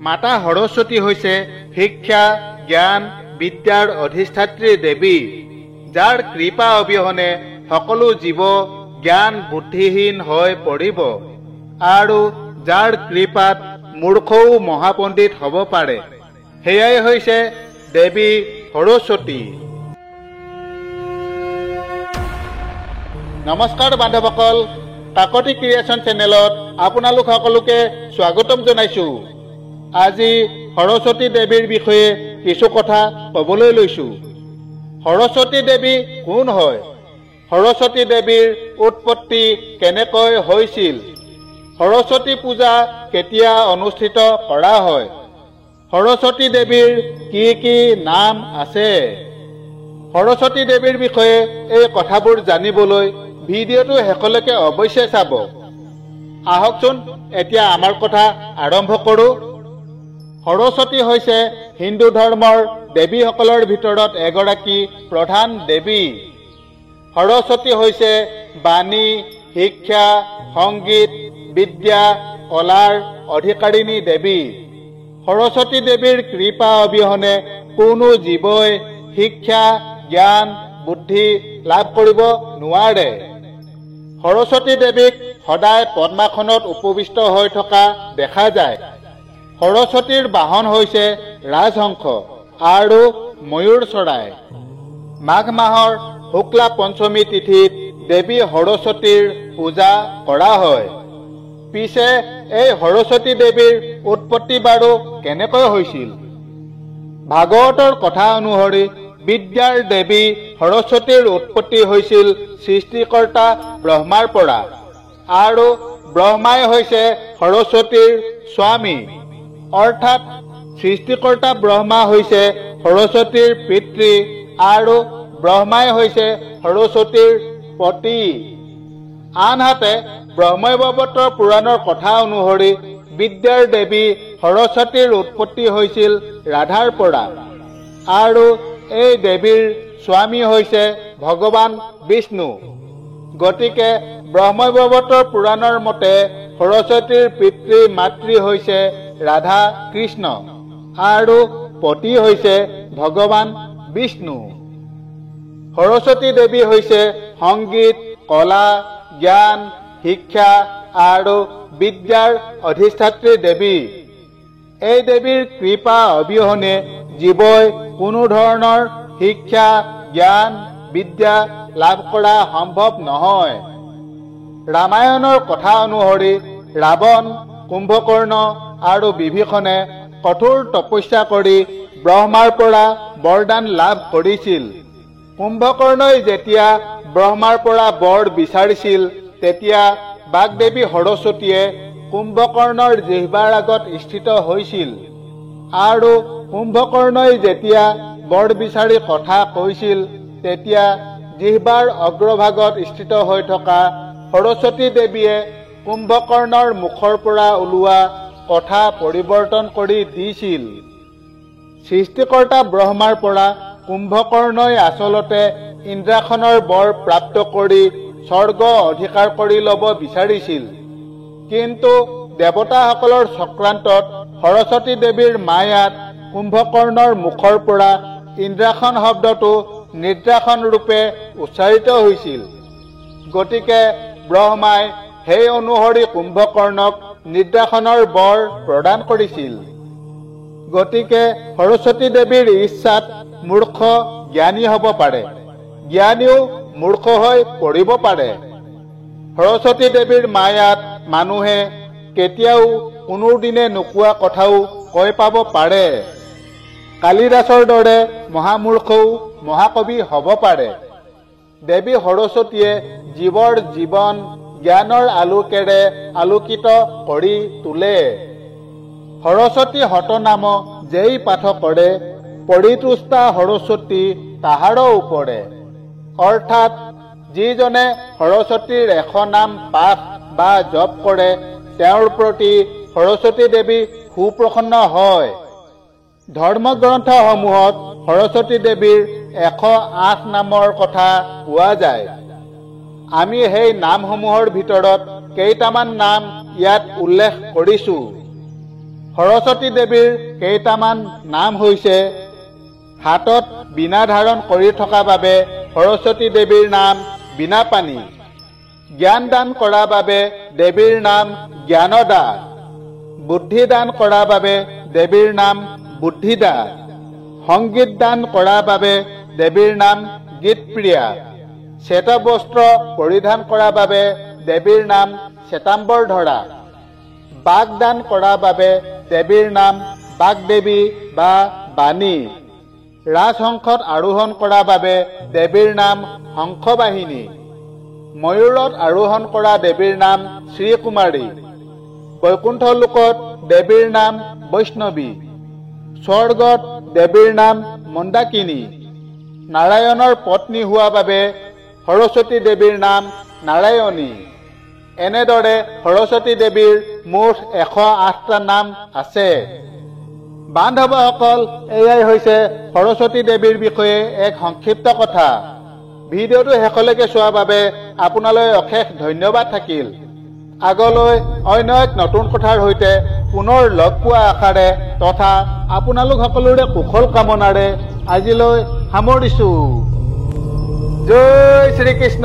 মাতা সৰস্বতী হৈছে শিক্ষা জ্ঞান বিদ্যাৰ অধিষ্ঠাত্ৰী দেৱী, যাৰ কৃপা অবিহনে সকলো জীৱ জ্ঞান বুদ্ধিহীন হৈ পৰিব আৰু যাৰ কৃপাত মূৰ্খও মহাপণ্ডিত হ'ব পাৰে। সেয়াই হৈছে দেৱী সৰস্বতী। নমস্কাৰ বান্ধৱসকল, কাকতি ক্ৰিয়েশ্যন চেনেলত আপোনালোক সকলোকে স্বাগতম জনাইছো। আজি সৰস্বতী দেৱীৰ বিষয়ে কিছু কথা ক'বলৈ লৈছো। সৰস্বতী দেৱী কোন হয়? সৰস্বতী দেৱীৰ উৎপত্তি কেনেকৈ হৈছিল? সৰস্বতী পূজা কেতিয়া অনুষ্ঠিত কৰা হয়? সৰস্বতী দেৱীৰ কি কি নাম আছে? সৰস্বতী দেৱীৰ বিষয়ে এই কথাবোৰ জানিবলৈ ভিডিঅ'টো শেষলৈকে অৱশ্যে চাব। আহকচোন এতিয়া আমাৰ কথা আৰম্ভ কৰোঁ। সৰস্বতী হৈছে হিন্দু ধৰ্মৰ দেৱীসকলৰ ভিতৰত এগৰাকী প্ৰধান দেৱী। সৰস্বতী হৈছে বাণী, শিক্ষা, সংগীত, বিদ্যা, কলাৰ অধিকাৰিণী দেৱী। সৰস্বতী দেৱীৰ কৃপা অবিহনে কোনো জীৱই শিক্ষা জ্ঞান বুদ্ধি লাভ কৰিব নোৱাৰে। সৰস্বতী দেৱীক সদায় পদ্মাসনত উপবিষ্ট হৈ থকা দেখা যায়। সৰস্বতীৰ বাহন হৈছে ৰাজহংস আৰু ময়ূৰ চৰাই। মাঘ মাহৰ শুক্লা পঞ্চমী তিথিত দেৱী সৰস্বতীৰ পূজা কৰা হয়। পিছে এই সৰস্বতী দেৱীৰ উৎপত্তি বাৰু কেনেকৈ হৈছিল? ভাগৱতৰ কথা অনুসৰি বিদ্যাৰ দেৱী সৰস্বতীৰ উৎপত্তি হৈছিল সৃষ্টিকৰ্তা ব্ৰহ্মাৰ পৰা, আৰু ব্ৰহ্মাই হৈছে সৰস্বতীৰ স্বামী, অৰ্থাৎ সৃষ্টিকৰ্তা ব্ৰহ্মা হৈছে সৰস্বতীৰ পিতৃ আৰু ব্ৰহ্মাই হৈছে সৰস্বতীৰ পতি। আনহাতে ব্ৰহ্মবৈৱৰ্ত পুৰাণৰ কথা অনুসৰি বিদ্যাৰ দেৱী সৰস্বতীৰ উৎপত্তি হৈছিল ৰাধাৰ পৰা, আৰু এই দেৱীৰ স্বামী হৈছে ভগৱান বিষ্ণু। গতিকে ব্ৰহ্মবৈৱৰ্ত পুৰাণৰ মতে সৰস্বতীৰ পিতৃ মাতৃ হৈছে ৰাধা কৃষ্ণ আৰু পতি হৈছে ভগৱান বিষ্ণু। সৰস্বতী দেৱী হৈছে সংগীত, কলা, জ্ঞান, শিক্ষা আৰু বিদ্যাৰ অধিষ্ঠাত্ৰী দেৱী। এই দেৱীৰ কৃপা অবিহনে জীৱই কোনো ধৰণৰ শিক্ষা জ্ঞান বিদ্যা লাভ কৰা সম্ভৱ নহয়। ৰামায়ণৰ কথা অনুসৰি ৰাৱণ, কুম্ভকৰ্ণ আৰু বিভীষণে কঠোৰ তপস্যা কৰি ব্ৰহ্মাৰ পৰা বৰদান লাভ কৰিছিল। কুম্ভকৰ্ণই যেতিয়া ব্ৰহ্মাৰ পৰা বৰ বিচাৰিছিল, তেতিয়া বাগদেৱী সৰস্বতীয়ে কুম্ভকৰ্ণৰ জিহ্বাৰ আগত স্থিত হৈছিল, আৰু কুম্ভকৰ্ণই যেতিয়া বৰ বিচাৰি কথা কৈছিল, তেতিয়া জিহ্বাৰ অগ্ৰভাগত স্থিত হৈ থকা সৰস্বতী দেৱীয়ে কুম্ভকৰ্ণৰ মুখৰ পৰা ওলোৱা কথা পৰিৱৰ্তন কৰি দিছিল। সৃষ্টিকৰ্তা ব্ৰহ্মাৰ পৰা কুম্ভকৰ্ণই আচলতে ইন্দ্ৰাসনৰ বৰ প্ৰাপ্ত কৰি স্বৰ্গ অধিকাৰ কৰি ল'ব বিচাৰিছিল, কিন্তু দেৱতাসকলৰ চক্ৰান্তত সৰস্বতী দেৱীৰ মায়াত কুম্ভকৰ্ণৰ মুখৰ পৰা ইন্দ্ৰাসন শব্দটো নিদ্ৰাসন ৰূপে উচ্চাৰিত হৈছিল। গতিকে ব্ৰহ্মাই সেই অনুসৰি কুম্ভকৰ্ণক নিদ্ৰাসনৰ বৰ প্ৰদান কৰিছিল। গতিকে সৰস্বতী দেৱীৰ ইচ্ছাত মূৰ্খ জ্ঞানী হ'ব পাৰে, জ্ঞানীও মূৰ্খ হৈ পৰিব পাৰে। সৰস্বতী দেৱীৰ মায়াত মানুহে কেতিয়াও কোনোদিনে নোকোৱা কথাও কৈ পাব পাৰে। কালিদাসৰ দৰে মহামূৰ্খও মহাকবি হ'ব পাৰে। দেৱী সৰস্বতীয়ে জীৱৰ জীৱন জ্ঞানৰ আলোকেৰে আলোকিত কৰি তোলে। সৰস্বতী হতনাম যেই পাঠ কৰে, পৰিতুষ্টা সৰস্বতী তাহাৰ ওপৰে। অৰ্থাৎ যিজনে সৰস্বতীৰ এশ নাম পাঠ বা জপ কৰে, তেওঁৰ প্ৰতি সৰস্বতী দেৱী সুপ্ৰসন্ন হয়। ধৰ্মগ্ৰন্থসমূহত সৰস্বতী দেৱীৰ 108 নামৰ কথা পোৱা যায়। আমি সেই নামসমূহৰ ভিতৰত কেইটামান নাম ইয়াত উল্লেখ কৰিছো। সৰস্বতী দেৱীৰ কেইটামান নাম হৈছে হাতত বীণা ধাৰণ কৰি থকা বাবে সৰস্বতী দেৱীৰ নাম বীণাপাণি, জ্ঞান দান কৰা বাবে দেৱীৰ নাম জ্ঞানদা, বুদ্ধি দান কৰা বাবে দেৱীৰ নাম বুদ্ধিদা, সংগীত দান কৰা বাবে দেৱীৰ নাম গীতপ্ৰিয়া, শ্বেত বস্ত্ৰ পৰিধান কৰা বাবে দেৱীৰ নাম শ্বেতাম্বৰধৰা, বাক দান কৰা বাবে দেৱীৰ নাম বাগদেৱী বা বাণী, ৰাজহংসত আৰোহণ কৰা বাবে দেৱীৰ নাম হংসবাহিনী, ময়ূৰত আৰোহণ কৰা দেৱীৰ নাম শ্ৰীকুমাৰী, বৈকুণ্ঠ লোকত দেৱীৰ নাম বৈষ্ণৱী, স্বৰ্গত দেৱীৰ নাম মন্দাকিনী, নাৰায়ণৰ পত্নী হোৱা বাবে সৰস্বতী দেৱীৰ নাম নাৰায়ণী। এনেদৰে সৰস্বতী দেৱীৰ মুঠ 108টা নাম আছে। বান্ধৱসকল, এয়াই হৈছে সৰস্বতী দেৱীৰ বিষয়ে এক সংক্ষিপ্ত কথা। ভিডিঅ'টো শেষলৈকে চোৱাৰ বাবে আপোনালৈ অশেষ ধন্যবাদ থাকিল। আগলৈ অন্য এক নতুন কথাৰ সৈতে পুনৰ লগ পোৱা আশাৰে তথা আপোনালোক সকলোৰে কুশল কামনাৰে আজিলৈ সামৰিছো। জয় শ্ৰীকৃষ্ণ।